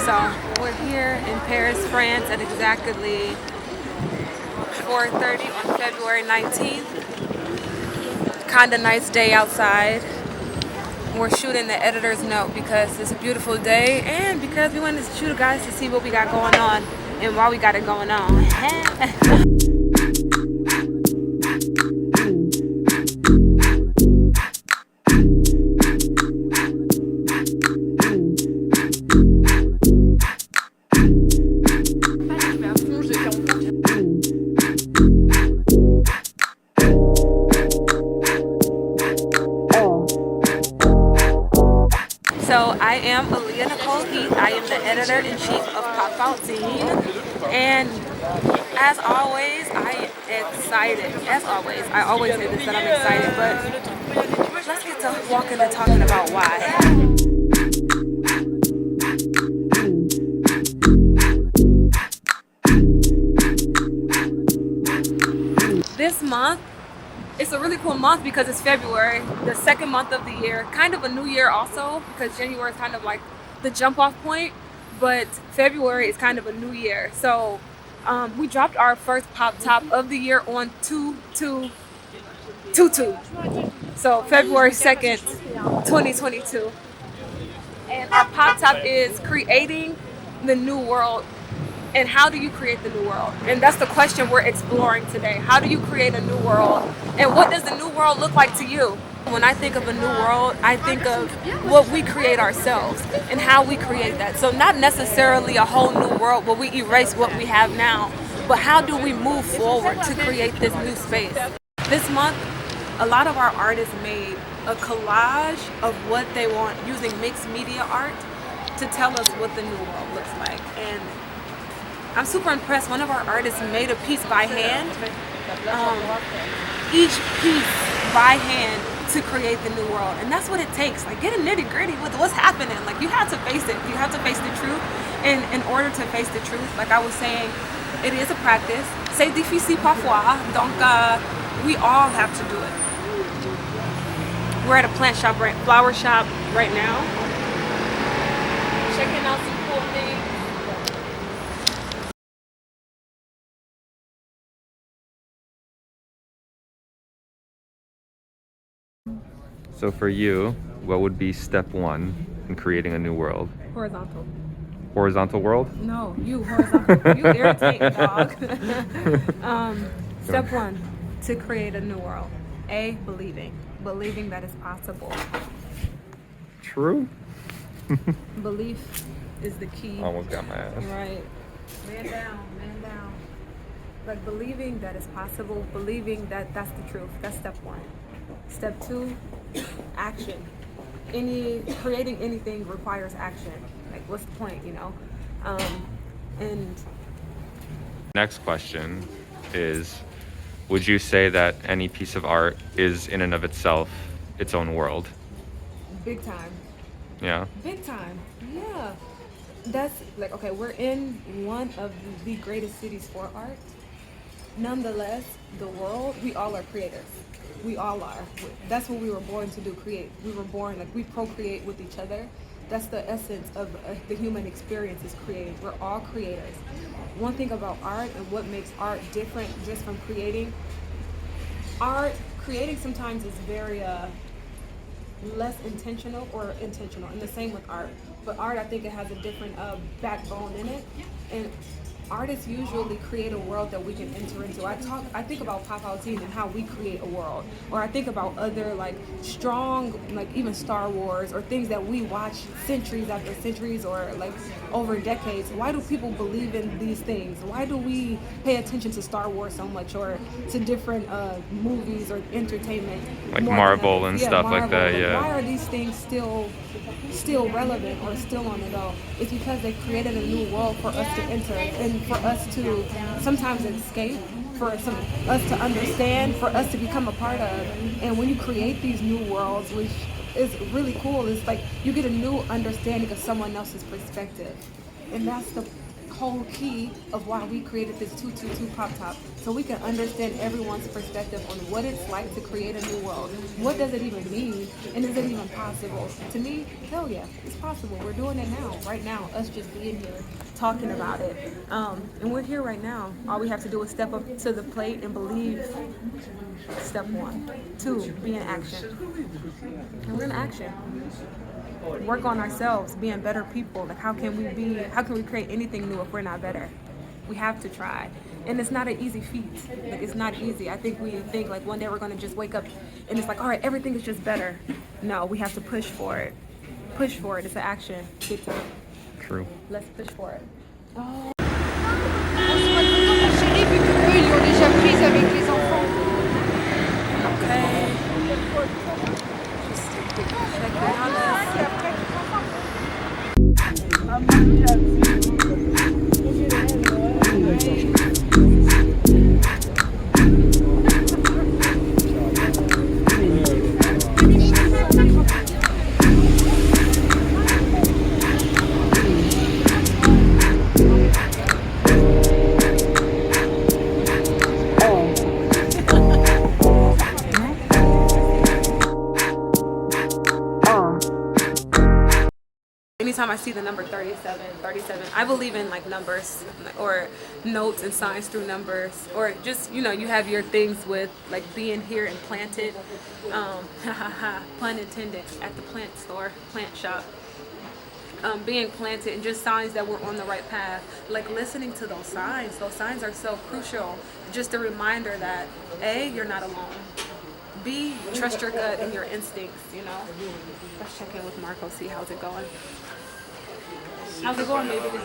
So we're here in Paris, France at exactly 4:30 on February 19th. Kinda nice day outside. We're shooting the editor's note because it's a beautiful day and because we wanted to shoot guys to see what we got going on and why we got it going on. So I am Aalyiah Heath. I am the editor-in-chief of POPOUT zine, and as always, I am excited. As always, I always say this that I'm excited, but let's get to walking and talking about why. This month, it's a really cool month because it's February, the second month of the year, kind of a new year also, because January is kind of like the jump off point, but February is kind of a new year. So we dropped our first pop top of the year on 2/2/22. So February 2nd, 2022. And our pop top is creating the new world. And how do you create the new world? And that's the question we're exploring today. How do you create a new world? And what does the new world look like to you? When I think of a new world, I think of what we create ourselves and how we create that. So not necessarily a whole new world where we erase what we have now, but how do we move forward to create this new space? This month, a lot of our artists made a collage of what they want using mixed media art to tell us what the new world looks like. And I'm super impressed. One of our artists made a piece by hand, each piece by hand to create the new world. And that's what it takes. Like, get a nitty gritty with what's happening. Like, you have to face it. You have to face the truth. And in order to face the truth, like I was saying, it is a practice. C'est difficile parfois. Donc, we all have to do it. We're at a plant shop, flower shop right now. Checking out some cool things. So for you, what would be step one in creating a new world? Horizontal. Horizontal world? No, you horizontal. You irritating, dog. Step one, to create a new world. A, believing. Believing that it's possible. True. Belief is the key. Almost got my ass. Right. Man down, man down. Like believing that it's possible, believing that that's the truth. That's step one. Step two, action. Creating anything requires action. Like, what's the point, you know? And next question is, would you say that any piece of art is in and of itself its own world? big time. Yeah. Big time. Yeah. That's like, okay, we're in one of the greatest cities for art. Nonetheless, the world, we all are creators. We all are. That's what we were born to do, create. We were born, like, we procreate with each other. That's the essence of the human experience, is creating. We're all creators. One thing about art and what makes art different just from creating, creating sometimes is very less intentional or intentional, and the same with art. But art, I think it has a different backbone in it. And artists usually create a world that we can enter into. I think about POPOUT zine and how we create a world, or I think about other like strong, like even Star Wars or things that we watch centuries after centuries or like over decades. Why do people believe in these things? Why do we pay attention to Star Wars so much, or to different movies or entertainment? Like Marvel and stuff Marvel. like that, yeah. Why are these things still relevant or still on the go? It's because they created a new world for us to enter and for us to sometimes escape, for us to understand, for us to become a part of. And when you create these new worlds, which is really cool, it's like you get a new understanding of someone else's perspective. And whole key of why we created this 222 pop top, so we can understand everyone's perspective on what it's like to create a new world. What does it even mean, and is it even possible? To me, hell yeah, it's possible. We're doing it now, right now. Us just being here, talking about it, and we're here right now. All we have to do is step up to the plate and believe. Step 1. 2, be in action. And we're in action. Work on ourselves, being better people. Like how can we create anything new if we're not better? We have to try. And it's not an easy feat. Like it's not easy. I think we think like one day we're gonna just wake up and it's like, all right, everything is just better. No, we have to push for it. Push for it. It's an action. Big time. True. Let's push for it. On se voit tout le temps, ma chérie, vu qu'eux, ils l'ont déjà prise avec les enfants. Okay. Just check it out. Anytime I see the number 37, I believe in like numbers or notes and signs through numbers, or just, you know, you have your things with like being here and planted, pun intended, at the plant store, plant shop, being planted, and just signs that we're on the right path. Like listening to those signs are so crucial. Just a reminder that A, you're not alone. B, trust your gut and your instincts, you know. Let's check in with Marco, see how's it going. How's it going, baby?